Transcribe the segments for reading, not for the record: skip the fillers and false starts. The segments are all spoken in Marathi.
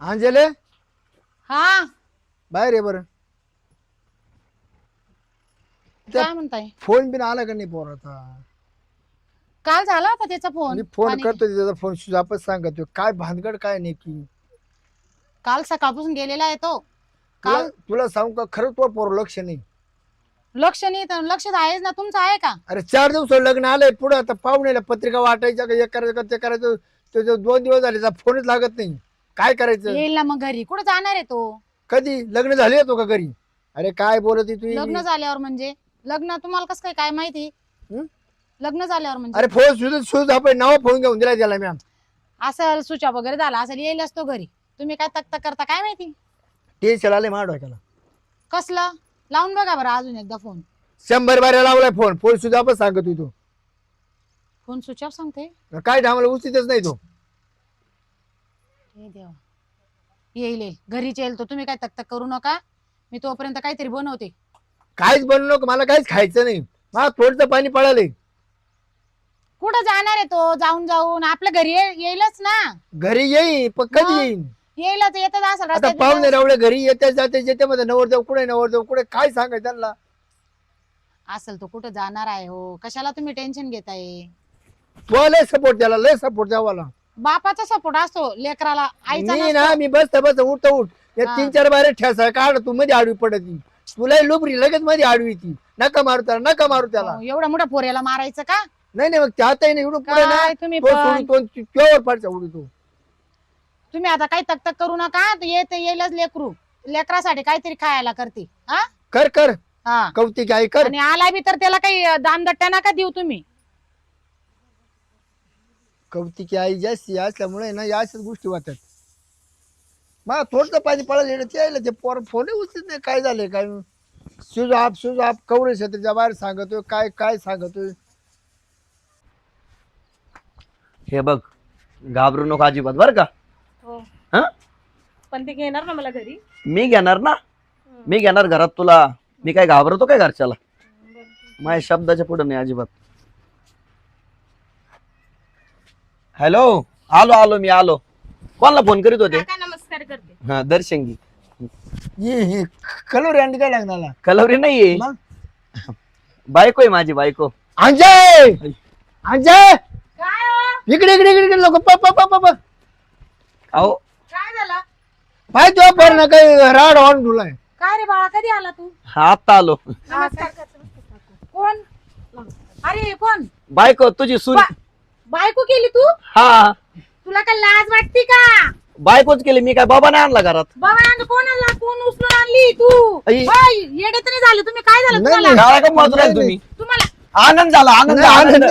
अंजले हा बाहेर ये बरं. काय म्हणताय? फोन बिन आला का नाही पोराचा? काल झाला होता त्याचा फोन. मी फोन आणि करतो त्याचा फोन सुजापच सांगतो काय भानगड काय नाही की काल सकाळपासून गेलेला आहे तो. तुला काल तुला सांगू का खरं तो पोर लक्ष नाही. लक्ष नाही तर लक्ष आहेच ना, तुमचं आहे का? अरे 4 दिवस लग्न आलंय पुढे आता पाहुण्याला पत्रिका वाटायच्या का हे करायचं का ते करायचं. त्याचे 2 दिवस झाले त्याचा फोनच लागत नाही. काय करायचं? येईल ना मग घरी. कुठे जाणार आहे तो? कधी लग्न झाले येतो का घरी? अरे काय बोलत आहे तू? लग्न झाल्यावर म्हणजे लग्न तुम्हाला कसं काय माहिती? हं? लग्न झाल्यावर म्हणजे अरे फोन सुज आपण नाव फोन घेऊन दिला त्याला मॅम. असं सुचा वगैरे झाला असेल, येईल असतो घरी. तुम्ही काय तक करता काय माहिती? टेन्शन आले मार डोक्याला. कसलं? लावून बघा बरं अजून एकदा फोन. 100 बाऱ्या लावलाय फोन. फोन सुद्धा आपण सांगत होतो. फोन स्विच ऑफ सांगते. काय आम्हाला उचितच नाही तो. हे देवा. येईल घरीच येईल तो. तुम्ही काय तक करू नका. मी तोपर्यंत काहीतरी बनवते. काहीच बनवू नको, मला काहीच खायचं नाही. मला थोडंसं पाणी पळालंय. कुठं जाणार आहे तो? जाऊन जाऊन आपल्या घरी येईलच ना. घरी येईन पण कधी येईन? येईलच, येतच असेल आता रस्त्यात पाहुणे बिस्त्यात. रावळे घरी येते जाते जेते मध्ये नवर जाऊ कुठे काय सांगायचं त्यांना? असेल तो कुठं जाणार आहे हो. कशाला तुम्ही टेन्शन घेताय? तो लय सपोर्ट त्याला, लय सपोर्ट द्यावाला. बापाचा सपोर्ट असतो लेकराला, आईचा मी ना नसतो. मी बसता उठ या हा. 3-4 बारे ठेसा काढ तू मध्ये आडवी पडती. तुला लुबरी लगेच मध्ये आडवी ती. नका मारू त्याला. हो, एवढ्या मोठ्या पोऱ्याला मारायचं का? नाही मग त्यातही नाही एवढं पुढे ना काय तुम्ही तो पण? सोडून तो केवळ पडचा उडतो. तुम्ही आता काही तक करू नका. येईलच लेकरू. लेकरासाठी काहीतरी खायला करते. हा कर हा. कौतिक आई कर. आणि आला बी तर त्याला काही दानदट्ट्या नका देऊ तुम्ही. कौतिकी आई जास्ती असल्यामुळे ना या अशाच गोष्टी होतात. मग थोडं पाणी पळायला ते यायला ते पोर फोन उचलत नाही. काय झाले काय सुज आप कवरे क्षेत्राच्या बाहेर सांगतोय काय सांगतोय. हे बघ, घाबरू नको अजिबात बर का. हो. हा, पण ते घेणार ना मला घरी. मी घेणार ना. मी घेणार घरात तुला. मी काय घाबरतो काय घरच्याला? माझ्या शब्दाच्या पुढे नाही अजिबात. हॅलो, आलो मी आलो. कोणाला फोन करीत होते? काका नमस्कार करते. हा, दर्शन घे. हे कलोरी अंडी काय लागणार? कलवरी नाहीये, मग बायको आहे माझी बायको. अंजय काय हो? इकडे लोक अहो, काय झालं? पाय तुला पर ना काही राड ऑन तुलाय. काय रे बाळा, कधी आला तू? हा आत्ता आलो. नमस्कार करते. कोण? अरे कोण? बायको तुझी सून. बायको केली तू? हा, तुला काय लाज वाटते का? बायकोच केली. मी काय बाबा नाही आणला घरात. बाबा कोण आणला? कोण उचलून आणली तू? आई. येडे तर नाही झाले तुम्ही? काय झालं नाही, तुम्हाला? गाळा का मारून राहिले तुम्ही? तुम्हाला आनंद झाला, आनंद आनंद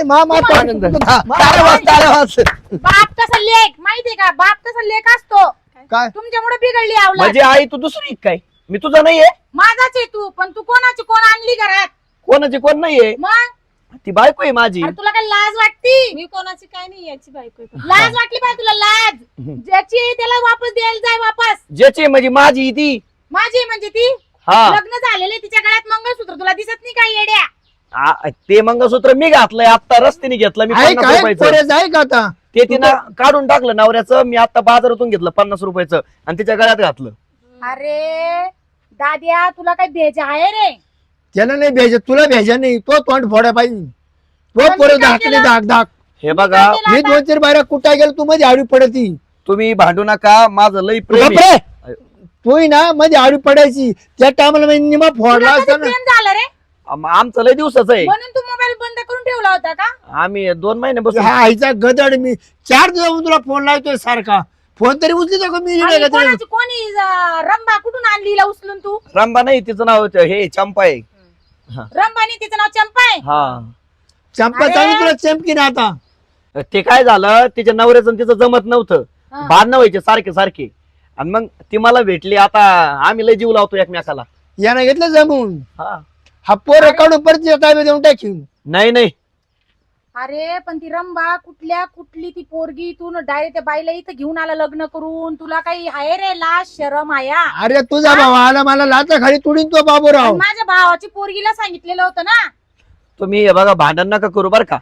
आनंद. ताळेवाज. बाप तसा लेख माहितीये का? बाप तसा लेख असतो. काय तुमच्यामुळे बिघडली आवला. म्हणजे आई तू दुसरी काय? मी तुझा नाहीये. माझाच आहे तू, पण तू कोणाची कोण आणली घरात? कोणाची कोण नाहीये. मग ती बायको आहे माझी. अरे तुला काय लाज वाटती? मी कोणाची काय नाही याची बायको आहे. लाज वाटली पाहिजे तुला. लाज ज्याची आहे त्याला वापस द्यायला जाय. वापस ज्याची म्हणजे माझी ती. माझी म्हणजे ती हा, लग्न झालेले, तिच्या गळ्यात मंगळसूत्र तुला दिसत नाही का येड्या? ते मंगळसूत्र मी घातलंय आता रस्त्याने घेतलं मी 50 रुपयाचं. आहे का आता? ते तिनं काढून टाकलं नवऱ्याचं. मी आता बाजारातून घेतलं 50 रुपयाचं आणि तिच्या गळ्यात घातलं. अरे दाद्या, तुला काय भेजा आहे रे? त्याला नाही भ्यायचं, तुला भ्यायचं नाही. तो तोंड फोड्या पाहिजे. तो पण पोरं मी काय धाकले केलं? धाक हे बघा, मी 2-4 बाऱ्या कुठं गेलो तू मध्ये आडवी पडती. तुम्ही भांडू नका. माझं लई प्रेम आहे. तू ना मध्ये आडवी पडायची. त्या टायमाला निमा फोडला तुला असता कधी ना. प्रेम झालं रे? आमचं लई दिवसाचं आहे. म्हणून तू मोबाईल बंद करून ठेवला होता का? आम्ही 2 महिने बसून. हा आईचा गदड. मी 4 दिवस तुला फोन लावतोय सारखा. फोन तरी उचली का मी? आणि कोणाची कोणी रंबा कुठून आणली हिला उचलून तू? रंबा नाही, तिचं नाव हे चंपा आहे. रंबानी तिचं नाव चंपा आहे. हा, चंपा अरे. चांगली तुला चमकी ना आता. ते काय झालं, तिच्या नवऱ्याचं आणि तिचं जमत नव्हतं. हा. भांडणं व्हायचे सारखे आणि मग ती मला भेटली. आता आम्ही लय जीव लावतो एकमेकाला. यानं घेतलं जमून. हा, हा पोरं काढून परत ताब्यात देऊन टाकीन. नाही अरे पण ती रंबा कुठली ती पोरगी? तू डायरेक्ट त्या बाईला इथं घेऊन आला लग्न करून. तुला काही आहे रे लाज शरम आया? अरे तुझा भाऊ आला मला लाचा खाली तुडीन तो बाबूराव. आणि माझ्या भावाची पोरगीला सांगितलेलं होतं ना. तुम्ही हे बघा, भांडण नका करू बर का.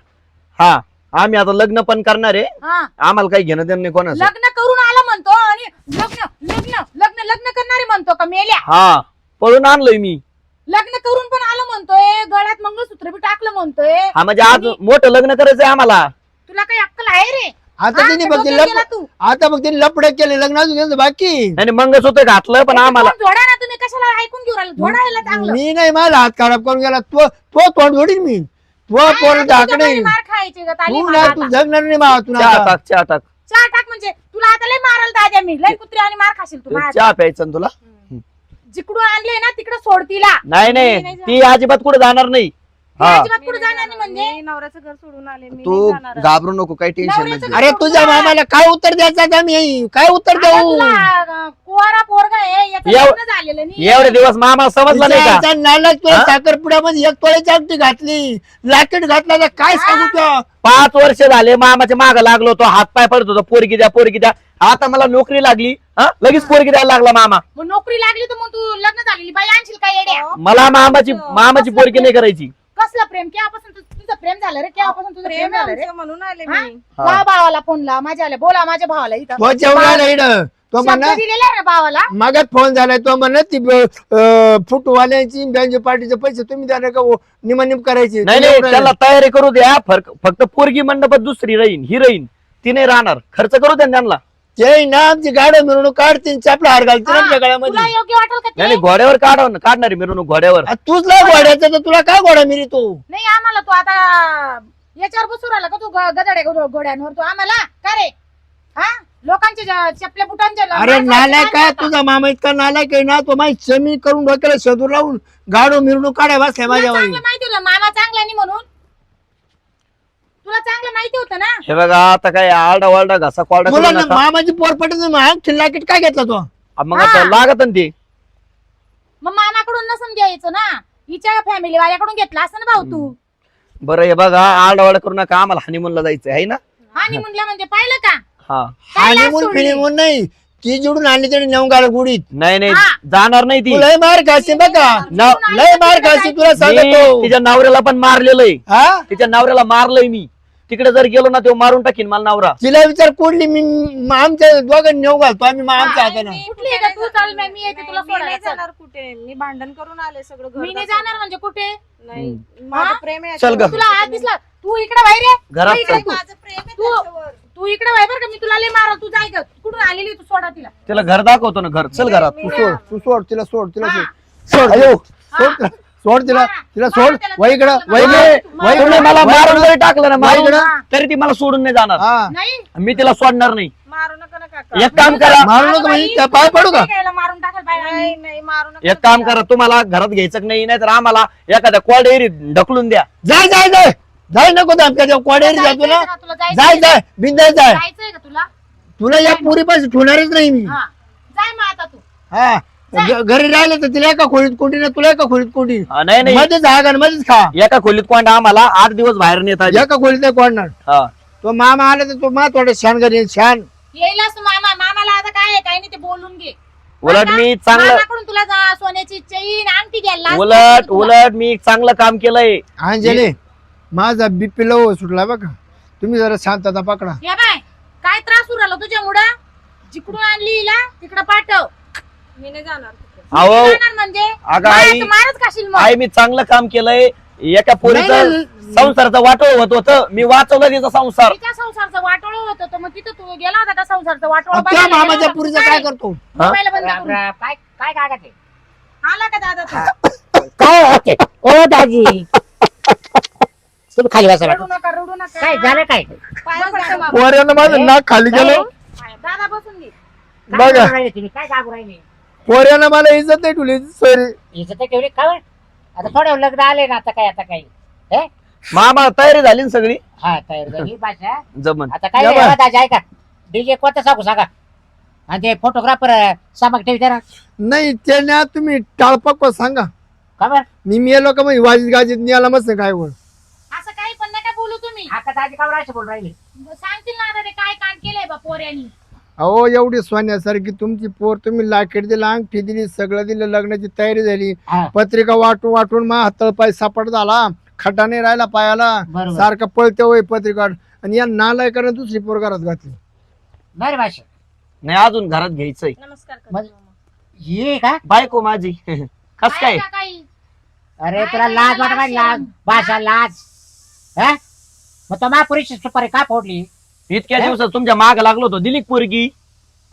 हा, आम्ही आता लग्न पण करणार आहे. हा, आम्हाला काही घेणं देणं नाही कोणाचं. लग्न करून आला म्हणतो आणि लग्न लग्न लग्न लग्न करणारे म्हणतो का मेल्या? हा पळून आणलोय मी. लग्न करून पण आलं म्हणतोय, गळ्यात मंगळसूत्र बी टाकलं म्हणतोय. हा म्हणजे आज मोठं लग्न करायचंय आम्हाला. तुला काही अक्कल आहे रे? आता हा, तिने का फक्त डोक्यात गेला तू? आता फक्त लपड केले लग्न अजून त्यांचं बाकी. आणि मंगळसूत्र घातलं पण आम्हाला. फोन जोडा ना तुम्ही, कशाला ऐकून घेऊ राहिला? जोडा याला चांगलं. मी नाही मला हात खराब करून गेला तो तो तोंड जोडीन मी. तो काय पोर तुझ्या झाकणे बहिणी मार खायची गं, ताली तू मार ना आता. तू जगणार नाही मा तू चहा टाक चहा टाक. चहा टाक म्हणजे तुला आता लय मारायला दाद्या मी, लय कुत्री आणि मार खाशील तू माझ्या. चहा प्यायचं ना तुला. जिकडून आणले ना तिकडे सोड तिला. नाही नाही ती अजिबात कुठे जाणार नाही. ती हा अजिबात कुठे जाणार नाही म्हणजे. मी नवऱ्याचं घर सोडून आले, मी तू नाही जाणार. घाबरू नको, काही टेन्शन नवऱ्याचं नाही. अरे तुझ्या मामाला काय उत्तर द्यायचं आता मी काय उत्तर आता देऊ तुला कुवारा पोरगा आहे, याचं एव- लग्न झालेलं नाही. एवढे दिवस मामा समजला नाही का? तिच्या नालायक तुला हा? साखरपुड्यामध्ये एक तोळ्याची आमटी घातली लाकीट घातला तर काय सांगू तुला? 5 वर्ष झाले मामाच्या माग लागलो होतो, हात पाय पडत होतो, पोरगी द्या पोरगी द्या. आता मला नोकरी लागली, हा लगेच पोरगी द्यायला लागला मामा. मग नोकरी लागली तर मग तू लग्न झालेली बाई आणशील का येड्या? मला मामाची पोरगी नाही करायची. कसलं प्रेम? केव्हापासून तुझं प्रेम झालं रे? केव्हापासून तुझं प्रेम प्रेम झालं रे? आमचं म्हणून आले हा? मी. हा. ला भावाला फोन ला, माझ्या आल्या बोला माझ्या भावाला इथं. तो जेवढा नाही इकडं. तो शब्द म्हणा दिलेला आहे ना भावाला. मागात फोन झालाय तो म्हणत ती फुटवाल्यांची बँक पार्टीचे पैसे तुम्ही द्या का निम करायचे नाही नाही त्याला तयारी करू द्या. फक्त पोरगी मंडपात दुसरी राहीन, ही राहीन, ती नाही राहणार. खर्च करू द्या त्यांना. ते ना आमची गाड्या मिरवणूक काढतील चापला हार घालतील आमच्या तुला गळ्यामध्ये. योग्य वाटेल का नाही ते? नाही, घोड्यावर काढणारी मिरवणूक घोड्यावर. आ, तूच लय घोड्याचा तर तुला काय घोडा मिरी तो नाही आम्हाला तू आता याच्यावर बसू राहिला का तू गदडे घोड्यांवर? तू आम्हाला का रे? हा लोकांचे चपल्या बुटांचे अरे नालाय काय तुझा मामा इतका नालायक आहे ना तो माहिती जमीन करून डोक्याला शोधून लावून गाडो मिरवणूक काढाय बसल्या माझ्या वाई. चांगलं माहिती होतं मामा चांगला नाही म्हणून. तुला चांगलं माहिती होतं ना. हे बघा आता काय आरडा वारडा घासा कोरडा करू मुलांना नका. मामाची पोर पटत लाकीट काय घेतला तो? मग आता लागत ना ते. मग मामाकडून नसून घ्यायचं ना, हिच्या फॅमिली वाल्याकडून घेतला असं ना भाऊ तू. बरं हे बघा आरडा वारडा करू नका, आम्हाला हनीमूनला जायचंय आहे ना. आणि म्हणलं म्हणजे पाहिलं का? हा काय लाज हानिमून सोडली? फिनिमून नाही ती जोडून आणली तरी नेऊन गाड गुडीत. नाही नाही हा. जाणार नाही ती. तू लय मार खाशी बघा लय मार खाशी तुला मी सांगतो. तिच्या नवऱ्याला पण मारलेलंय. हा तिच्या नवऱ्याला मारलंय मी. तिकडे जर गेलो ना तो मारून टाकीन मला नवरा. तिला विचार कोडली मी आमच्या दोघांनी नेऊ घालतो आम्ही आमच्या हाताने. मी कुठली आहे का तू? चाल मी येते तुला नाही, मी नाही सोडायला. चल. जाणार कुठे. मी भांडण करून आले सगळं घर मी नाही दाखवून. जाणार म्हणजे कुठे? नाही माझं हा? प्रेम आहे चल ग. याच्यावर. तुला आज दिसला तू इकडे बाहेर ये. घरात तू इकडे चल. तू. माझं प्रेम आहे तू- त्याच्यावर. तू इकडे बाहेर बरं का, मी तुला लय मारल. तू जाय ग. कुठून आलेली तू? सोडा तिला. तिला घर दाखवतो ना, घर चल घरात. तू सोड तू सोड तिला सोड तिला हा. सोड सोड अयो हा. सोड तिला सोड तिला हा. तिला मारा सोड त्याला, वय इकडं त्याला वय मारा. इकडं मारा. तुम्ही मला मारून जरी टाकलं ना मारून इकडं. तरी ती मला सोडून नाही जाणार. हा नाही मी तिला सोडणार नाही. मारू नका ना काका. एक काम करा, मारू नको म्हणजे त्या पाय पडू का? मारून टाकाल बाहेर. नाही नाही मारू नका. एक काम करा, तुम्हाला घरात घ्यायचं नाही, नाहीतर आम्हाला एखाद्या कोल्ड एरियात ढकलून द्या. जाय जाय जाय जाय नको आमच्या कोड्यारी जातो ना तुला जाय जाय बिंदाय जाय जायचंय का तुला? तुला या पुरी पासून ठेवणारच नाही मी. हा जाय मग आता तू. हा घरी राहिलं तर तिला एका खोलीत कोंडी ना तुला एका खोलीत कोंडी नाही नाही, मध्येच जागा मध्येच खा एका खोलीत कोंडा आम्हाला 8 दिवस बाहेर नेत आली. एका खोलीत नाही कोणणार. हा. तो मामा आला तर तो मा थोडं छान घरी छान येईलच तू मामा. मामाला आता काय आहे, काही नाही ते बोलून घे. उलट मी चांगलं मामाकडून तुला सोन्याची चैन अंगठी घ्यायला लाज उलट वाटते तुला. उलट मी चांगलं काम केलंय. अंजली माझा बीपी लो सुटला बघा तुम्ही जरा शांतता पकडा. या बाय काय त्रास उराला तुझ्यामुळं? जिकडून आणली हिला तिकडं पाठव. मी नाही जाणार कुठे. अहो जाणार म्हणजे अगं आई- मारत- मारच खाशील मग. आई मी चांगलं काम केलंय. एका पोरीचं नाही, नाही. संसाराचं वाटोळ होत होतं, मी वाचवलं तिचा संसार. तिच्या संसारचं वाटोळ होतं तर मग तिथं तू गेला होता का संसारचं वाटोळ त्या बघायला गेला मामाच्या होता? पुरीचं काय करतो? मोबाईल बंद राम करून. राम. काय काय कागद आहे? आला का दादा तू? काय होते ओ दाजी तुम्ही खाली बसा रडू नका रडू नका. काय झालं काय पाया पडतो मामा. पोऱ्यानं माझं नाक खाली गेलं दादा बसून घे. काय बघा. करू राहिले तुम्ही काय कागू राहिले पोऱ्यानं मला इज्जत नाही ठेवली सॉरी. इथं तर ठेवली का आता थोड्या लग्न आले ना आता काय हे मामा तयारी झाली ना सगळी. हा तयार झाली भाषा जमन आता काय या नाही, बा. हो दाजी ऐका डीजे कोणतं सांगा आणि ते फोटोग्राफर सामक ठेवी ना नाही त्याने तुम्ही टाळपक सांगा का बरं मी मेलो का मग वाजीत गाजीत नियाला मस्त काय वर असं काही पण नका बोलू तुम्ही. आता दाजी का बरं असं बोल राहिले सांगतील ना आता ते काय कांड केलंय बा पोऱ्यानी. अहो एवढी सोन्यासारखी तुमची पोर तुम्ही लाकेट दिला अंगठी दिली सगळं दिलं लग्नाची तयारी झाली हा पत्रिका वाटून वाटून मा हातळ पाय सापड झाला खटाने राहिला पायाला बरोबर. सारखं पळते होय पत्रिका आणि या नालायकाने दुसरी पोर घरात घातली. बरं भाषा नाही अजून घरात घ्यायचंय. नमस्कार करा मग- मामा. ये का बायको माझी कस काय का काही अरे काय तुला काय लाज वाटत लाज नाही लाज शरम. भाषा लाज हा मग तो महापुरुष सुपारी का फोडली इतक्या दिवसात तुमच्या माग लागलो होतो दिली का पोरगी?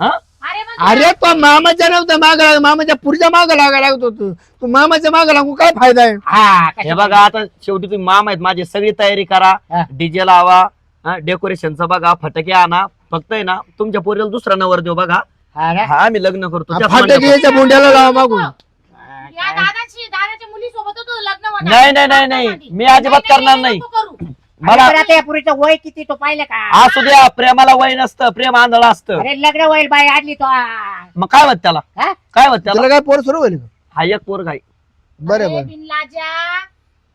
हा अरे मग अरे तो मामाच्या नव्हता माग मामाच्या पुढच्या माग लागायला लागत होतो. तू मामाच्या माग लागू काय फायदा आहे? हा हे कशा- बघा आता शेवटी तुम्ही मामा आहेत माझी सगळी तयारी करा. हा. डीजे लावा, डेकोरेशनचं बघा, फटाके आणा. फक्त आहे ना तुमच्या पोरीला दुसरा नवर देऊ बघा. हा ना? हा आम्ही लग्न करतो त्याच फाटक मंडपात. याच्या बोंड्याला लावा मागून. या दादाच्या मुली सोबत होतो लग्न होणार. नाही नाही नाही नाही मी अजिबात करणार नाही. नको करू. मला अरे, आता या पुरीचं वय किती तो पाहिलं का असू द्या प्रेमाला वय नसतं, प्रेम आंधळ असतं. अरे लग्न होईल बाई आणली तो मग काय होत त्याला? हा? काय होत त्याला? त्याला काय पोर सुरू होईल? हा एक पोरगा आहे. बरं अरे बरं बिनलाजा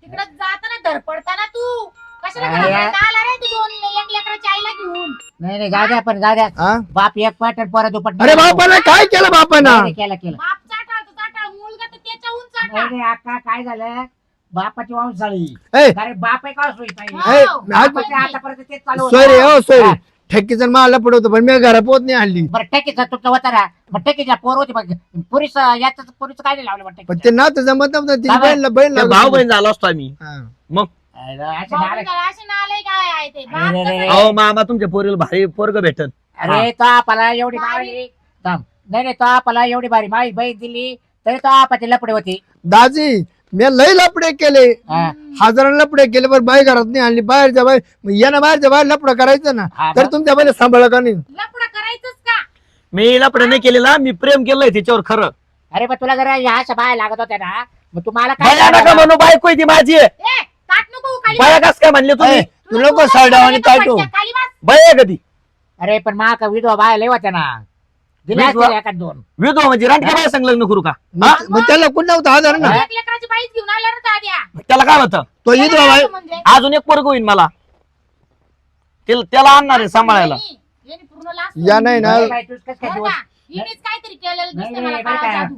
तिकडे जाताना धडपडताना तू कशाला अरे. घरापर्यंत आला रे तू 2 एक लेकराच्या आईला घेऊन. नाही नाही जाऊ द्या पण जाऊ द्या हा? बाप एक पाट आणि परत दुपट अरे बापानं काय केलं बापानं? केलं केलं बाप चाटाळ मुलगा तर त्याच्याहून नाही चाटाळ. नाही, अक्का काय झालं बापाची वंशाळी ए, अरे बाप आहे का सोयी पाहिजे ए, हो, बापाचं आतापर्यंत तेच चालू होतं. सोयरे हो सोयरे ठेकीचं मला पडवतो पण मी घरा पोत नाही आणली. बरं टकीचं तुमचं होतं ना मग टकीच्या पोर होती बघ पुरीच याच पुरीचं काय नाही लावलं बरं पण टकीचं? ते नातं जमत नव्हतं. तिची बाबा, बहीण ते भाऊ बहीण झालो असतो आम्ही. हा. मग अरे, असं भाऊ नालायक. बिचारा असे नालाय काय आहे ते बाप अरे, अरे, कसं अरे. अहो मामा तुमच्या पोरीला भारी पोरग भेटन. अरे तो आपला एवढी बारी. भारी थांब. नाही नाही तो आपला एवढी भारी माझी बहीण दिली तरी तो आपाची लपडे होती दाजी मी लई लपडे केले, हा. हजाराला लपडे केले पण बाई घरात नाही आणली. बाहेरच्या बाहेर मग यानं बाहेरच्या बाहेर लपडं करायचं ना हा, तर मग? तुमच्या बाईला सांभाळ का नाही? लफडं करायचंच का? मी लपड नाही केलेला, मी प्रेम केलंय तिच्यावर खरं. अरे पण तुला जरा ह्या अशा बाया लागत होत्या ना मग तुम्हाला बाया नका म्हणू, बायको आहे ती माझी आहे. ए ताट नको खाली बाया कस काय म्हणले तुम्ही? ए, तू नको साडा आणि ताटू. खाली बस. बाया आहे कधी अरे पण मा का विधवा बाया लय होत्या ना दिल्या विधवा? असतील एखाद दोन विधवा म्हणजे रानटी बाया संग लग्न करू का? हा? मग त्याला कोण नव्हतं आधार ना. एक लेकराची बाईच घेऊन आल्या रे दाद्या. त्याला काय होतं? तो इथला बाई म्हणजे अजून एक पोरग होईल मला. त्याला आणणार आहे सांभाळायला. यांनी पूर्ण लास्ट या नाही ना बाई, बाई, तूच कसं काय बरं दिवस का? हिनेच काहीतरी केलेलं दिसतंय नाही, मला नाही, काळा बरं का? जादू.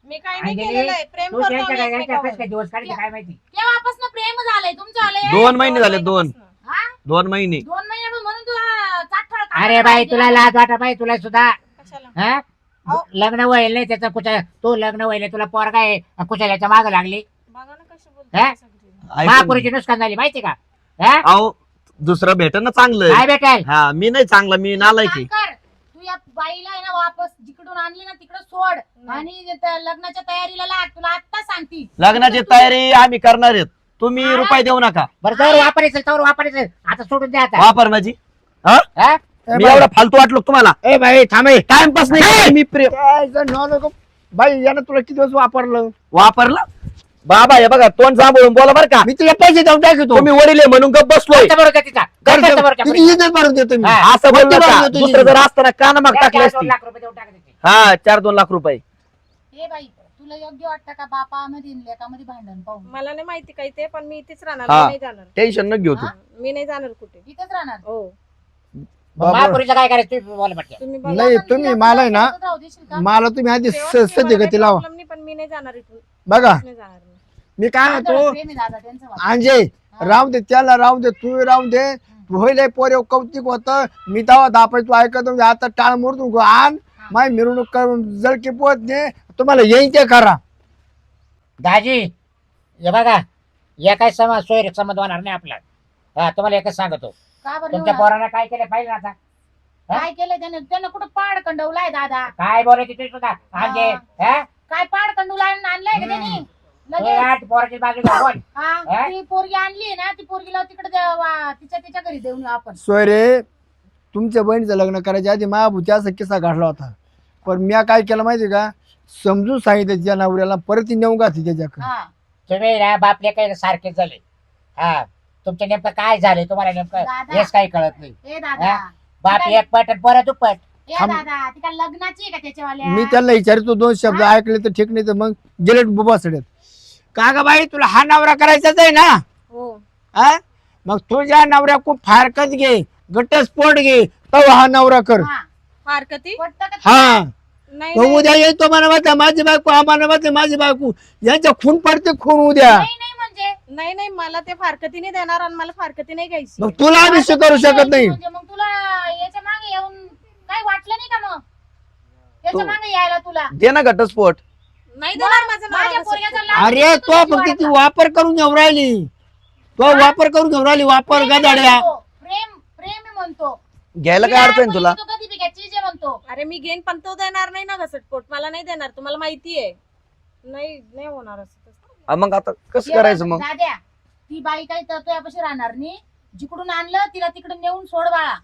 मी काही नाही अंजली, केलेलं आहे. प्रेम तू करतो त्यांच्या आम्ही घरच्या एकमेकावर. कसं काय दिवस काढते काय माहिती तेव्हापासून प्रेम झालंय तुमचं आलंय 2 महिने झाले. 2 महिने 2 महिन्यापासून म्हणून तुला चाटफळ अरे बाई तुला लाज वाटा बाई तुला सुद्धा कशाला? हा? लग्न व्हायला नाही त्याचं कुठं तो लग्न व्हायला तुला पोरगा आहे कुशाल्याच्या माग लागली बघा ना कशी हा? बोलते सगळी. महापुरीची नुकसान झाली माहिती का हा? अहो दुसरं भेटन ना चांगलं. काय भेटेल हा मी नाही चांगला, मी नालायक आहे. कर तू या बाईला आहे ना वापस जिकडून आणली ना तिकडे सोड आणि लग्नाच्या तयारीला लाग. तुला आता सांगती लग्नाची तयारी आम्ही करणार आहेत. तुम्ही रुपये देऊ नका. बरं जर वापरायचं तर वापरायचं आता सोडून द्या आता वापर माझी. हा? हा? मी एवढा फालतू वाटलो का तुम्हाला? ए बाई थांबे टाइमपास नाही मी प्रेम नको बाई यानं तुला किती दिवस वापरलं? वापरला. बाबा हे बघा तोंड सांभाळून बोला बरं का. मी तुला पैसे देऊन टाकतो. तुम्ही वडील आहे म्हणून गप बसलोय. खर्च बरोबर तिचा खर्च बरोबर त्या किती इज्जत भरून देतो मी. हा. असं बोल किती नका. भरून देतो दुसरं इज्जत? जर असताना कान मग टाकले पोरीच्या. 2 असती. लाख रुपये देऊन टाकायचे हा 4-2 लाख रुपये. हे बाई तुला योग्य वाटतं का बापामध्ये आणि लेकामध्ये भांडण पाहून मला नाही माहिती काही ते, पण मी इथेच राहणार. हा. मी नाही जाणार. टेन्शन न घेऊ तू. हा? मी नाही जाणार कुठे. इथेच राहणार हो बाबा. महापुरीचं काय करायचं तुम्ही बोला म्हटलं तुम्ही बघा. नाही तुम्ही मला आहे ना सोबत राहू देशील का? मला तुम्ही आधी तेव्हा तुम्ही मला सध्या काही गती लावा. problem नाही, पण मी नाही जाणार इथून. बघा नाही जाणार मी. मी काय आदळ म्हणतो प्रेम आहे दादा त्यांचं वाटतं. अंजे राहू दे त्याला राहू दे तू राहू दे. होईल पोरे कौतिक होत मी तेव्हा दापाय तू ऐकत होती. आता टाळ मोडतो आण माय मिरवणूक करून जळकी पोहत ने तुम्हाला येईन ते करा. दाजी हे बघा या काय समाज सोयरे समज होणार नाही आपला हा तुम्हाला एकच सांगतो का बरं तुमच्या एवढं? पोरानं काय केलं पाहिजे ना आता काय केलं त्याने त्यानं कुठं पाड कंडवलाय दादा काय बोलायचे ते सुद्धा म्हणजे हा? काय पाड कंडूला आणलाय का त्यांनी लगेच आठ पोराची बाजू घ्या, बोल हा ती पोरगी आणली ना ती पोरगीला तिकडे तिच्या घरी देऊन येऊ आपण. सोयरे तुमच्या बहिणीचं लग्न करायच्या आधी महाभूती असा किस्सा घडला होता. पण मी काय केलं माहिती का समजून सांगितलं तिच्या नवऱ्याला परत ती नेऊन घातली त्याच्याकडे. हा तुम्ही ना बापले काही सारखेच झाले हा तुमचं नेमकं काय झाले तुम्हाला नेमकं दादा. हेच काही कळत नाही ए दादा बाप एक पट आणि परत दुप्पट ए थांब. दादा ती काय लग्नाची आहे का त्याच्यावाल्या मी त्यांना विचारतो 2 शब्द ऐकले तर ठीक नाही तर मग गेले बुबासड्यात. का ग बाई तुला हा नवरा करायचाच आहे ना? हो हा? मग तुझ्या नवऱ्या खूप फारकत घे घटस्फोट घे तो हा नवरा कर. हा फारकती पटतं का? हा नाही तो नाही उद्या येतो मला वाटतं माझी बायको आम्हाला वाटतं माझी बायको यांच्या खून पडते खून उद्या. नाही नाही म्हणजे नाही नाही मला ते फारकती नाही देणार आणि मला फारकती नाही घ्यायची. मग तुला आम्ही करू शकत नाही. म्हणजे मग तुला याच्या मागे येऊन काही वाटलं नाही का मग त्याच्या मागे यायला तुला दे ना घटस्फोट. नाही देणार माझा माझ्या नवरा पोरग्याचा घटस्फोट. लाभ अरे घेतो तो तुझी फक्त ती वाढता. वापर करून घेऊन राहिली, तो वापर करून घेऊन राहिली, वापर प्रेम गदाड्या. म्हणतो, प्रेम प्रेम आहे म्हणतो. घ्यायला काय अडचण तुला? तो कधी बी घ्या, चीज आहे म्हणतो. अरे मी घेईन पण तो देणार नाही ना घटस्फोट. मला नाही देणार, तुम्हाला माहिती आहे. नाही होणार असं तसं. मग आता कसं ये करायचं बघ, मग? दाद्या ती बाई काही तर तुझ्यापाशी राहणार नाही. जिकडून आणलं तिला तिकडे नेऊन सोड बाळा.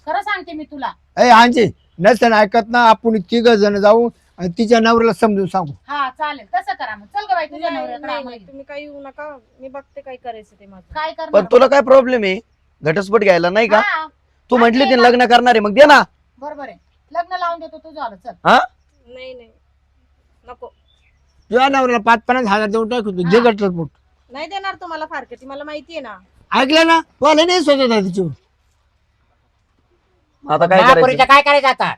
खरं सांगते मी तुला. ए आणचे नसेल ऐकत ना, आपण 3 जण जाऊ आणि तिच्या नवऱ्याला समजून सांगू. हा चालेल तसं करा मग. चल ग बाई तुझ्या नाही, नवऱ्याकडे नाही, आम्हाला नाही, घे. तुम्ही काही येऊ नका. मी बघते काय करायचं ते माझं. काय पण करणार? तुला काय प्रॉब्लेम आहे घटस्फोट घ्यायला, नाही का? हा, तू म्हंटली आणि ते लग्न करणार आहे, मग दे ना. बरोबर आहे. लग्न लावून देतो तुझं आलं. चल हा नाही नको. तुझ्या नवऱ्याला 5-50 हजार देऊन टाकू तू, जे घटस्फोट. नाही देणार तुम्हाला फारकती. मला माहिती आहे ना. ऐकलं ना, तुला नाही सोचत आहे तिच्यावर. आता काय महापुरीचं करायचं? काय करायचं आता?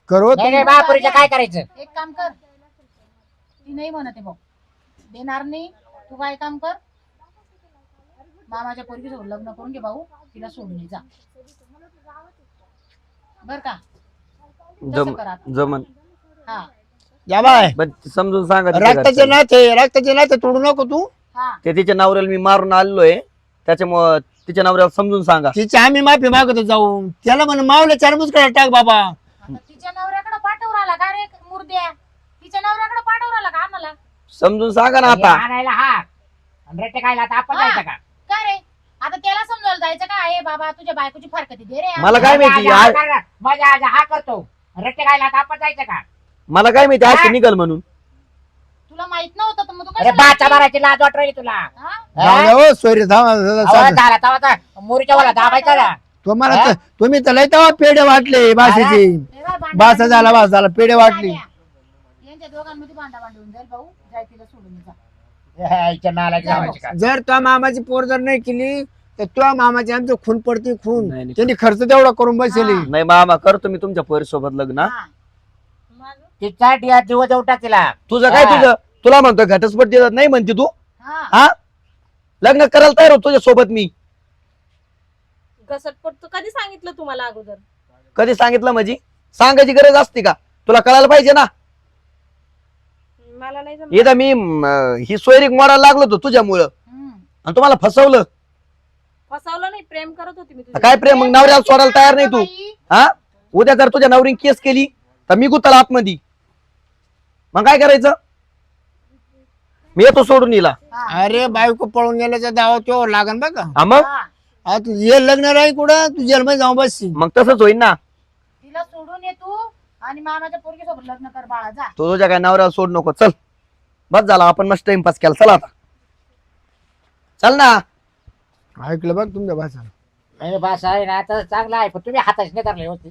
करो नाही नाही, महापुरीचं काय करायचं? एक काम कर. ती नाही म्हणते भाऊ देणार नाही. तू काय काम कर, मामाच्या पोरगी सोबत लग्न करून घे भाऊ. तिला सोडून ये जा. बर का? तसं कर आता. जमन. हा या बाय, पण समजून सांगा तिच्या रक्ताचे घरच्यांना. रक्ताचे नाते तोडू नको तू. हा ते तिच्या नवऱ्याला मी मारून आलोय, त्याच्यामुळे तिच्या नवऱ्याला समजून सांगा. तिची आम्ही माफी मागतो जाऊन. त्याला म्हण मावले 4 मुसकडे टाक बाबा. आता तिच्या नवऱ्याकडे पाठवू राहिला का रे मुर्द्या? तिच्या नवऱ्याकडे पाठवू राहिला का आम्हाला? समजून सांगा ना हे आता. आणायला हा आणि रट्टे खायला आता आपण हा. जायचं का? का रे आता त्याला समजायला जायचं का? हे बाबा तुझ्या बायकोची फारकती दे रे. मला काय माहिती माझ्या आज- हा करणार, माझ्या आज हा करतो रट्टे खायला आता आपण जायचं का? मला काय माहिती आज निघल म्हणून. तुला माहित नव्हतं तर मग तू अरे कशाला बाचा ऐकली? मारायची लाज वाट राहिली तुला. हा? जाऊ द्या हो, सोयरे थांबा. अहो, झाला तवा मोरीच्या वाला दाबायचा ना. तुम्हाला हा? तुम्ही तर लय तेव्हा पेढे वाटले भाषेचे. हे बघ, भांडण बासा झाला, बास झाला, पेढे वाटली. यांच्या दोघांमध्ये भांडा भांडून जाईल भाऊ. जाय तिला सोडून ये जा. इच्छा नालायक लावायची का? जर तुझ्या मामाची पोर जर नाही केली तर तुझ्या मामाची आमचं खून पडते खून. नाही, नाही. त्यांनी खर्च तेवढा करून बसली. हा. नाही मामा, करतो मी तुमच्या पोरीसोबत लग्न. हा. माझं तिचा जीव देऊ टाक तिला. तुझं काय? हा. तुझं तुला म्हणतो घटस्फोट देतात नाही म्हणते तू. हा. हा लग्न करायला तयार होतो तुझ्या सोबत मी. घटस्फोट तर कधी सांगितलं तुम्हाला अगोदर? कधी सांगितलं म्हणजे? सांगायची गरज असते का? तुला कळायला पाहिजे ना. मला नाही जमलं. एकदा मी ही सोयरीक मोडायला लागलो होतो तुझ्यामुळं हम्म. आणि तुम्हाला फसवलं. फसवलं नाही, प्रेम करत होती मी तुझ्या. काय प्रेम? मग नवऱ्याला सोडायला तयार नाही तू. बाई, हा उद्या जर तुझ्या नवरीने केस केली तर मी गुत्ताला आतमध्ये. मग काय करायचं? मी येतो सोडून हिला. हा. अरे बायको पळून गेल्याच्या दावा तो लागन बघा. हा मग हा. आता हे लग्न राही कुठं तू जेलमध्ये जाऊन बसशी. मग तसंच होईल ना. तिला सोडून ये तू आणि मामाच्या पोरगी सोबत लग्न कर बाळा. जा. तो तुझ्या काय नवऱ्याला सोड नको. चल बस झाला, आपण मस्त टाइमपास केला. चला आता चल ना. ऐकलं बघ तुमच्या भाषा. नाही बस आहे ना तर चांगला आहे, पण तुम्ही हाताच नाही धरले होते.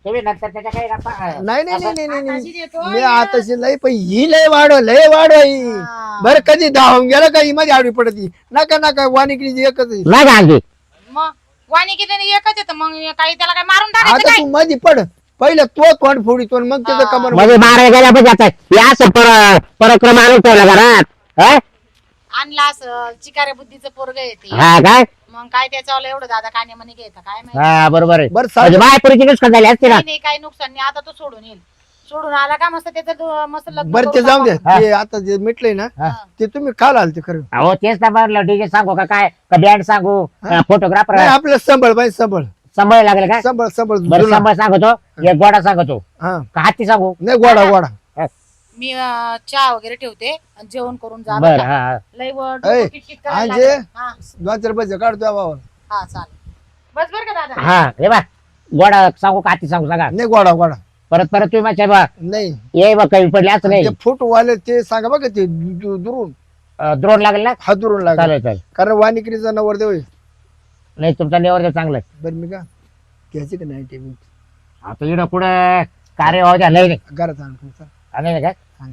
तुम्ही नंतर त्याच्या काही नाही नाही नाही नाही आताशी नाही देतो. मी आताशी लय पण ही लय वाढ ही. हा. बरं कधी धावून गेलं का ही मध्ये आडवी पडती. नका नका वाणिकडीची एकच आहे. नाही गांधी मग वाणी किती एकच येतं मग काही त्याला काय मारून टाकायचं आता काय? तू मध्ये पड. पहिलं तो तोंड फोडीतो मग त्याचं हा. कमर. म्हणजे मारायला गेल्या पण जात या असं पराक्रम आणून ठेवला घरात. हा? आणला असं चिकाऱ्या बुद्धीचं पोरग येते. हा काय? मग काय त्याच्यावर एवढं दादा काने म्हणे घ्यायचं काय माहिती. हा बरोबर आहे. बरं म्हणजे साहेब, मायपुरीची नुकसान झाली असते ना. नाही नाही, काही नुकसान नाही. आता तो सोडून येईल. सोडून आला का मस्त त्याचं मस्त लग्न बरं ते करून जाऊ दे. टाका. ते आता जे मिटलंय ना हा. ते तुम्ही काल आलते खरं. अहो तेच ना म्हणलं डीजे सांगू का काय का बँड सांगू फोटोग्राफर नाही आपलं संभळ बाई संभळ सांभाळ लागेल का? संभळ संभळ बरं जुना. सांभाळ सांगतो, एक गोडा सांगतो हा का हत्ती सांगू? नाही गोडा गोडा. मी चहा वगैरे ठेवते आणि जेवण करून जा बरं बरं का? हा लय वर ऐ, डोकं किटकिट करायला आजे. लागलं. हा 2-4 पैसे काढतो बाबा. हा चालेल. बस बरं का दादा. हा हे बा गोडा सांगू का हत्ती सांगू सांगा. नाही गोडा गोडा परत तुम्ही माझ्या बा नाही. ये बा कमी पडले असं नाही ते फुटवाले ते सांगा बघा ते दुरून द्रोण लागेल ना. हात दुरून लागला. चालेल चालेल. कारण वाणिकडीचा नवर देव आहे. नाही तुमचा निवर चांगला आहे. बरं मी का घ्यायचे का नाही ते मी आता इकडं पुढं कार्य व्हायचं नाही घरात आणून आणि काय सांग